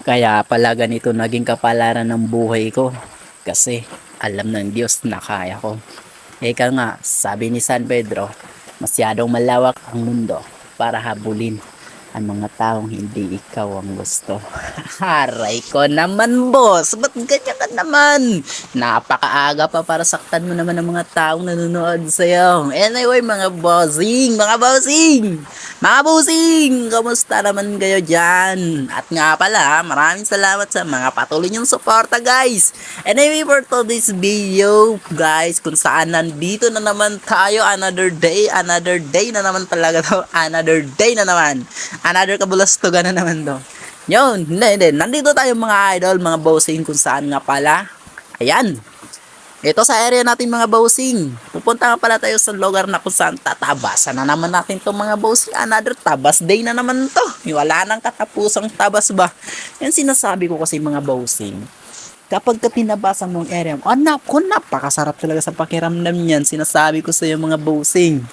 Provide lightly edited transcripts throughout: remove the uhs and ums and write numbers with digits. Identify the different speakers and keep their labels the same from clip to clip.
Speaker 1: Kaya pala ganito naging kapalaran ng buhay ko. Kasi alam ng Diyos na kaya ko. Eka nga, sabi ni San Pedro, masyadong malawak ang mundo para habulin ang mga taong hindi ikaw ang gusto. Haray ko naman, boss. Ba't ganyan ka naman? Napakaaga pa para saktan mo naman ang mga taong nanonood sa'yo. Anyway, mga bossing, kamusta naman kayo dyan? At nga pala, maraming salamat sa mga patuloy niyong suporta, guys. Anyway, for today's video, guys, kung saan nandito na naman tayo, another day na naman talaga to, another day na naman, another kabulastugan na naman to. Yun, hindi, nandito tayo mga idol, mga bossing, kung saan nga pala, ayan, ito sa area natin mga bossing. Pupunta nga pala tayo sa lugar na kung saan tatabasan na naman natin itong mga bossing. Another tabas day na naman to. Wala nang katapusang tabas ba? Yan sinasabi ko kasi mga bossing. Kapag ka pinabasan mong area, napakasarap talaga sa pakiramdam niyan. Sinasabi ko sa iyo mga bossing.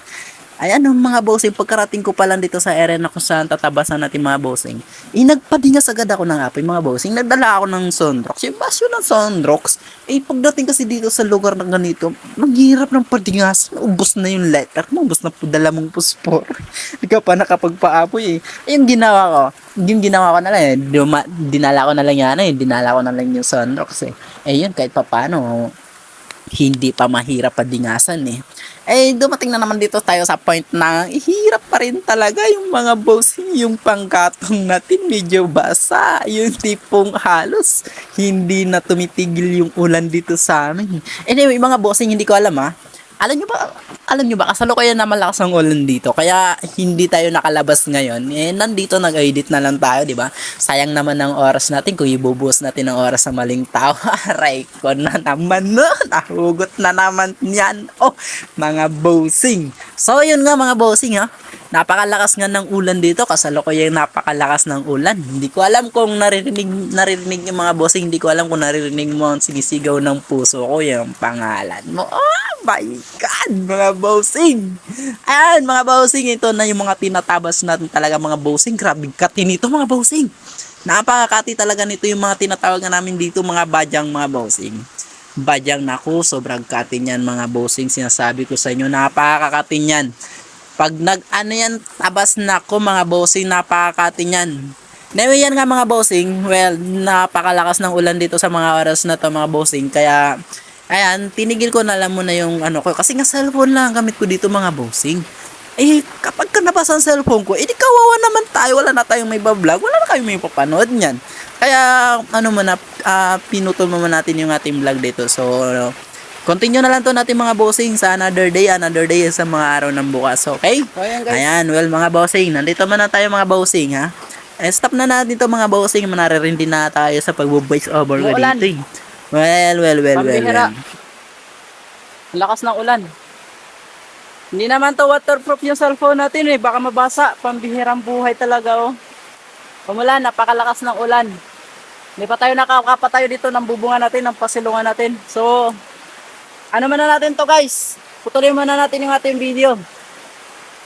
Speaker 1: Ayan mga bossing, pagkarating ko pa lang dito sa area na kung saan tatabasan natin mga bossing, nagpadingas agad ako ng apoy mga bossing, nagdala ako ng Sunrox, yung basyo ng Sunrox, pagdating kasi dito sa lugar ng ganito, maghirap ng padingas, naubos na yung letter, naubos na po dala mong puspor, hindi ka pa nakapagpaapoy yung ginawa ko na lang dinala ko na lang dinala ko na lang yung Sunrox yun kahit pa paano, hindi pa mahirap padingasan dumating na naman dito tayo sa point na hirap pa rin talaga yung mga bossing, yung panggatong natin medyo basa, yung tipong halos hindi na tumitigil yung ulan dito sa amin. Anyway mga bossing, hindi ko alam alam nyo ba, kasalukuyan na malakas ang ulan dito, kaya hindi tayo nakalabas ngayon. Nandito nag-edit na lang tayo, di ba? Sayang naman ang oras natin kung ibubuhos natin ang oras sa maling tao. Aray ko na naman, no? Nahugot na naman yan. Oh, mga bossing. So, yun nga mga bossing, ha? Napakalakas nga ng ulan dito, kasalukuyan napakalakas ng ulan. Hindi ko alam kung naririnig yung mga bossing, hindi ko alam kung naririnig mo ang sigisigaw ng puso ko, yung pangalan mo. Oh my God, mga bossing. Ayan, mga bossing, ito na yung mga tinatabas natin talaga mga bossing. Grabe kati nito mga bossing. Napakakati talaga nito yung mga tinatawag na namin dito mga badyang mga bossing. Badyang naku, sobrang kati niyan mga bossing. Sinasabi ko sa inyo, napakakati niyan. Pag yan, tabas na ko mga bossing, napakakati niyan. Anyway, yan nga mga bossing, well, napakalakas ng ulan dito sa mga oras na to mga bossing, kaya, ayan, tinigil ko na lang muna yung ko, kasi nga cellphone lang gamit ko dito mga bossing. Kapag ka nabasa ang cellphone ko, di kawawa naman tayo, wala na tayong may vlog, wala na kayong may papanood niyan. Kaya, pinutol naman natin yung ating vlog dito, so, continue na lang to natin mga bossing sa another day sa mga araw ng bukas, okay?
Speaker 2: So, ayan guys.
Speaker 1: Ayan, well mga bossing, nandito man na tayo mga bossing ha. Stop na natin to mga bossing, manaririnig na tayo sa pagbo-voice over ko dito Well.
Speaker 2: Pambihira. Lakas ng ulan. Hindi naman to waterproof yung cellphone natin baka mabasa. Pambihirang buhay talaga Umulan, napakalakas ng ulan. Hindi pa tayo nakakapatayo dito ng bubungan natin, ng pasilungan natin. So, ano muna natin to guys, putulin muna natin yung ating video.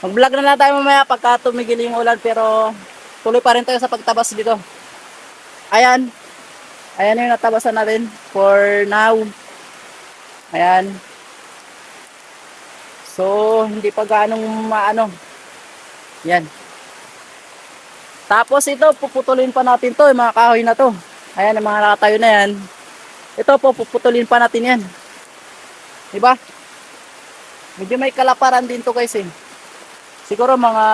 Speaker 2: Mag-vlog na lang tayo mamaya pagka tumigil yung ulan, pero tuloy pa rin tayo sa pagtabas dito. Ayan yung natabasan natin for now. Ayan, so hindi pa ganong yan. Tapos ito, puputulin pa natin to, yung mga kahoy na to. Ayan, yung mga nakatayo na yan, ito puputulin pa natin yan. Diba? Medyo may kalaparan din to guys Siguro mga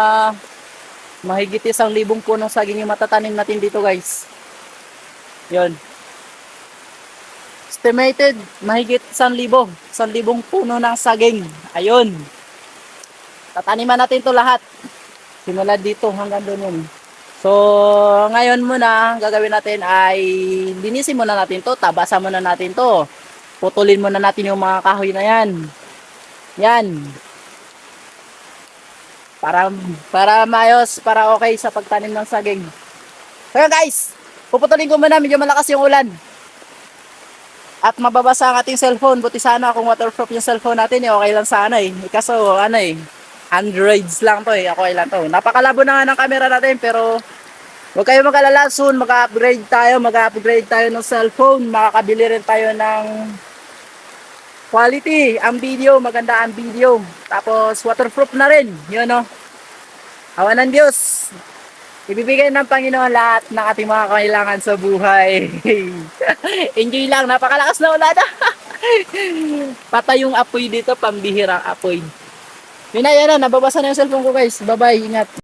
Speaker 2: mahigit 1,000 punong saging yung matatanim natin dito guys. Yun. Estimated mahigit 1,000 puno ng saging. Ayun. Tataniman natin to lahat. Simula dito hanggang doon yun. So, ngayon muna, gagawin natin ay linisin muna natin to, tabasan muna natin to. Putulin muna natin yung mga kahoy na yan. Yan. Para maayos, para okay sa pagtanim ng saging. So guys, puputulin ko muna, medyo malakas yung ulan. At mababasa ang ating cellphone. Buti sana kung waterproof yung cellphone natin, okay lang sana Kaso, Androids lang to Okay lang to. Napakalabo na nga ng camera natin, pero Huwag kayo mag-alala, soon mag-upgrade tayo ng cellphone, makakabili rin tayo ng quality, ang video, maganda ang video. Tapos waterproof na rin, yun no. Awa ng Diyos, ibibigay ng Panginoon lahat ng ating mga kailangan sa buhay. Enjoy lang, napakalakas na ulan. Patay yung apoy dito, pambihirang apoy. Yun na, nababasa na yung cellphone ko guys. Bye-bye, ingat.